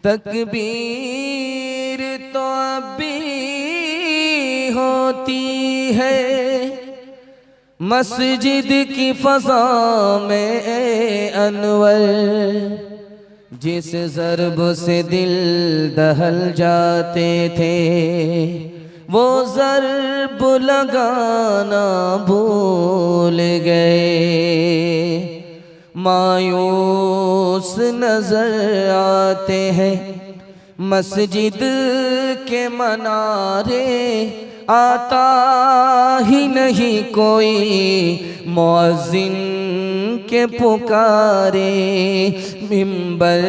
तकबीर तो अब भी होती है मस्जिद की फ़ज़ा में अनवर, जिस ज़रब से दिल दहल जाते थे वो ज़रब लगाना भूल गए। मायूस नजर आते हैं मस्जिद के मनारे, आता ही नहीं कोई मुअज्जिन के पुकारे। मिंबर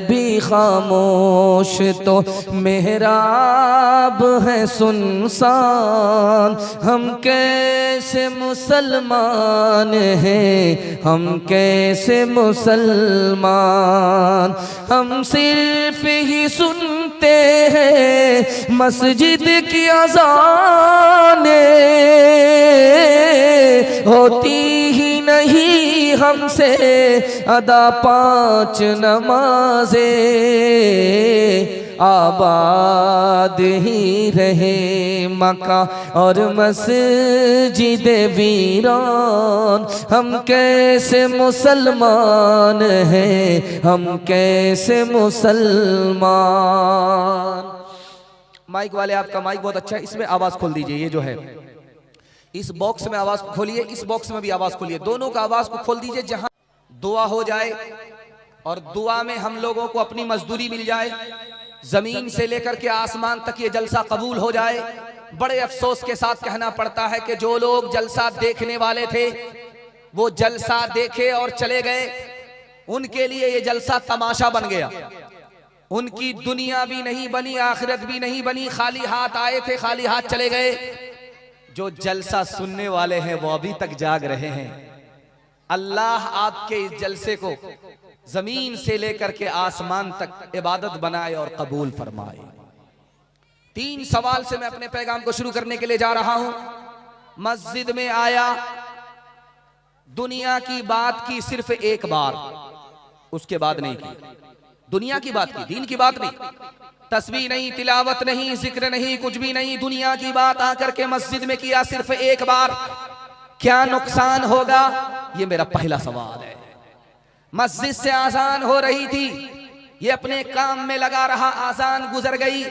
भी खामोश तो मेहराब है सुनसान। हम कैसे मुसलमान हैं, हम कैसे मुसलमान। हम सिर्फ ही सुनते हैं मस्जिद की अज़ानें, होती ही नहीं हमसे अदा पांच नमाज़ें। आबाद ही रहे मक्का और मस्जिद वीरान। हम कैसे मुसलमान हैं, हम कैसे मुसलमान। माइक वाले आपका माइक बहुत अच्छा है, इसमें आवाज़ खोल दीजिए। ये जो है इस बॉक्स में आवाज़ खोलिए, इस बॉक्स में भी आवाज़ खोलिए, दोनों का आवाज़ को खोल दीजिए। जहां दुआ हो जाए और दुआ में हम लोगों को अपनी मजदूरी मिल जाए, जमीन से लेकर के आसमान तक ये जलसा कबूल हो जाए। बड़े अफसोस के साथ कहना पड़ता है कि जो लोग जलसा देखने वाले थे वो जलसा देखे और चले गए, उनके लिए ये जलसा तमाशा बन गया। उनकी दुनिया भी नहीं बनी, आखिरत भी नहीं बनी, खाली हाथ आए थे, खाली हाथ चले गए। जो जलसा सुनने वाले हैं वो अभी तक जाग रहे हैं। अल्लाह आपके इस जलसे को जमीन से लेकर के आसमान तक इबादत बनाए और कबूल फरमाए। 3 सवाल से मैं अपने पैगाम को शुरू करने के लिए जा रहा हूं। मस्जिद में आया, दुनिया की बात की सिर्फ एक बार, उसके बाद नहीं की। दुनिया की बात की, दीन की बात नहीं। तस्बीह नहीं, तिलावत नहीं, जिक्र नहीं, कुछ भी नहीं। दुनिया की बात आकर के मस्जिद में किया सिर्फ एक बार, क्या नुकसान होगा? ये मेरा पहला सवाल है। मस्जिद से आजान हो रही थी, ये अपने काम में लगा रहा, आजान गुजर गई,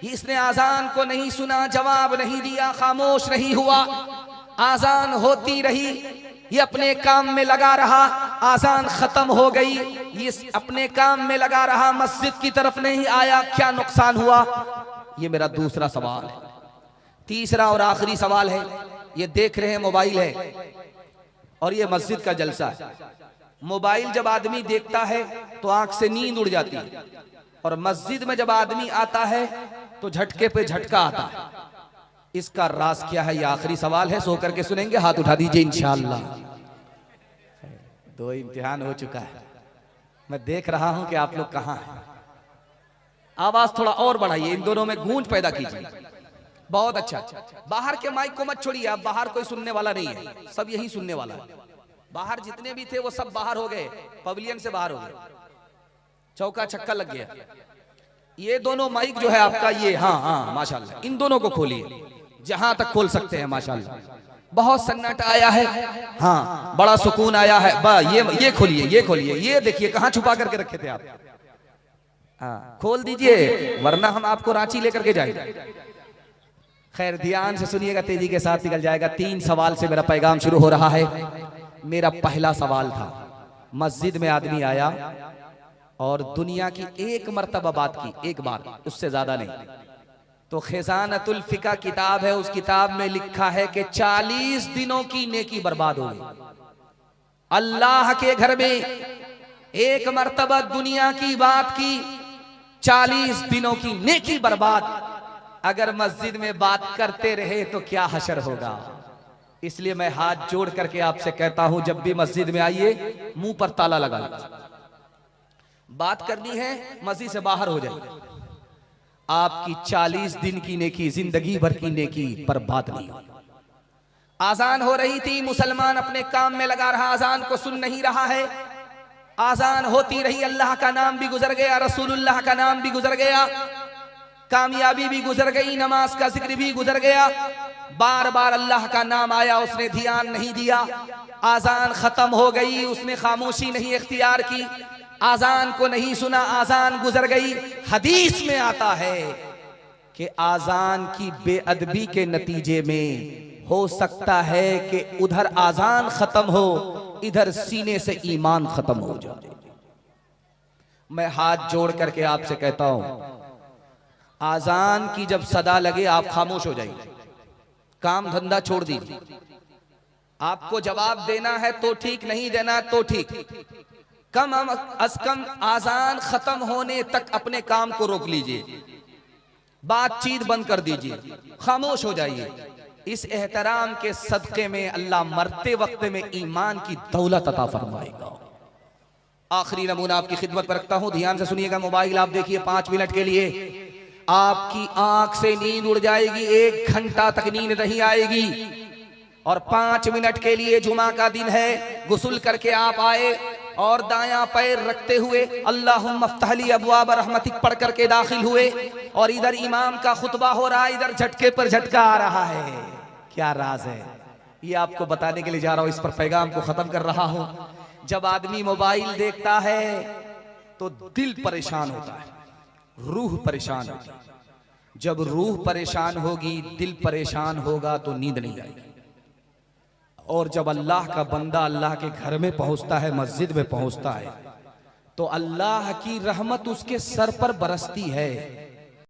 इसने आजान को नहीं सुना, जवाब नहीं दिया, खामोश नहीं हुआ। आजान होती रही, ये अपने काम में लगा रहा, आजान खत्म हो गई, ये अपने काम में लगा रहा, मस्जिद की तरफ नहीं आया, क्या नुकसान हुआ? ये मेरा दूसरा सवाल है। तीसरा और आखिरी सवाल है, ये देख रहे हैं मोबाइल है और ये मस्जिद का जलसा है। मोबाइल जब आदमी देखता है तो आंख से नींद उड़ जाती है, और मस्जिद में जब आदमी आता है तो झटके पे झटका आता है। इसका राज क्या है? ये आखिरी सवाल है, सो करके सुनेंगे। हाथ उठा दीजिए इंशाअल्लाह। 2 इम्तिहान हो चुका है, मैं देख रहा हूं कि आप लोग कहां हैं। आवाज थोड़ा और बढ़ाइए, इन दोनों में गूंज पैदा कीजिए। बहुत अच्छा। बाहर के माइक को मत छोड़िए, आप बाहर कोई सुनने वाला नहीं है, सब यही सुनने वाला है। बाहर जितने भी थे वो सब बाहर हो गए, पवेलियन से बाहर हो गए, चौका छक्का लग गया। ये दोनों माइक जो है आपका, ये हाँ माशाल्लाह, इन दोनों को खोलिए जहां तक खोल सकते हैं। माशाल्लाह बहुत सन्नाटा आया है, हाँ बड़ा सुकून आया है। ये खोलिए, ये खोलिए, ये देखिए कहां छुपा करके रखे थे आप। हाँ खोल दीजिए, वरना हम आपको रांची लेकर के जाएंगे। खैर ध्यान से सुनिएगा, तेजी के साथ निकल जाएगा। 3 सवाल से मेरा पैगाम शुरू हो रहा है। मेरा पहला सवाल था, मस्जिद में आदमी आया और दुनिया की एक मर्तबा बात की, एक बार, उससे ज्यादा नहीं। तो खिजानतुल फिका किताब है, उस किताब में लिखा है कि 40 दिनों की नेकी बर्बाद हो गई। अल्लाह के घर में एक मर्तबा दुनिया की बात की, 40 दिनों की नेकी बर्बाद। अगर मस्जिद में बात करते रहे तो क्या हशर होगा। इसलिए मैं हाथ जोड़ करके आपसे कहता हूं, जब भी मस्जिद में आइए मुंह पर ताला लगा लीजिए। बात करनी है मस्जिद से बाहर हो जाइए, आपकी 40 दिन की नेकी, जिंदगी भर की नेकी बर्बाद नहीं होगी। आजान हो रही थी, मुसलमान अपने काम में लगा रहा, आजान को सुन नहीं रहा है। आजान होती रही, अल्लाह का नाम भी गुजर गया, रसूलुल्लाह का नाम भी गुजर गया, कामयाबी भी गुजर गई, नमाज का जिक्र भी गुजर गया, बार बार अल्लाह का नाम आया, उसने ध्यान नहीं दिया। आजान खत्म हो गई, उसने खामोशी नहीं इख्तियार की, आजान को नहीं सुना, आजान गुजर गई। हदीस में आता है कि आजान की बेअदबी के नतीजे में हो सकता है कि उधर आजान खत्म हो, इधर सीने से ईमान खत्म हो जाए। मैं हाथ जोड़ करके आपसे कहता हूं, आजान की जब सदा लगे आप खामोश हो जाइए, काम धंधा छोड़ दीजिए। आपको जवाब देना है तो ठीक, नहीं देना तो ठीक, कम अज कम आजान खत्म होने तक अपने काम को रोक लीजिए, बातचीत बंद कर दीजिए, खामोश हो जाइए। इस एहतराम के सदके में अल्लाह मरते वक्त में ईमान की दौलत अता फरमाएगा। आखिरी नमूना आपकी खिदमत पर रखता हूं, ध्यान से सुनिएगा। मोबाइल आप देखिए 5 मिनट के लिए, आपकी आंख से नींद उड़ जाएगी, 1 घंटा तक नींद नहीं आएगी। और 5 मिनट के लिए, जुमा का दिन है, गुस्ल करके आप आए और दायां पैर रखते हुए अल्लाहुम्मा अफ्तहली अबवाब रहमतिक पढ़ करके दाखिल हुए, और इधर इमाम का खुतबा हो रहा है, इधर झटके पर झटका आ रहा है। क्या राज है, ये आपको बताने के लिए जा रहा हूं, इस पर पैगाम को खत्म कर रहा हूं। जब आदमी मोबाइल देखता है तो दिल परेशान होता है, रूह परेशान होती है। जब रूह परेशान होगी, दिल परेशान होगा तो नींद नहीं आएगी। और जब अल्लाह का बंदा अल्लाह के घर में पहुंचता है, मस्जिद में पहुंचता है, तो अल्लाह की रहमत उसके सर पर बरसती है।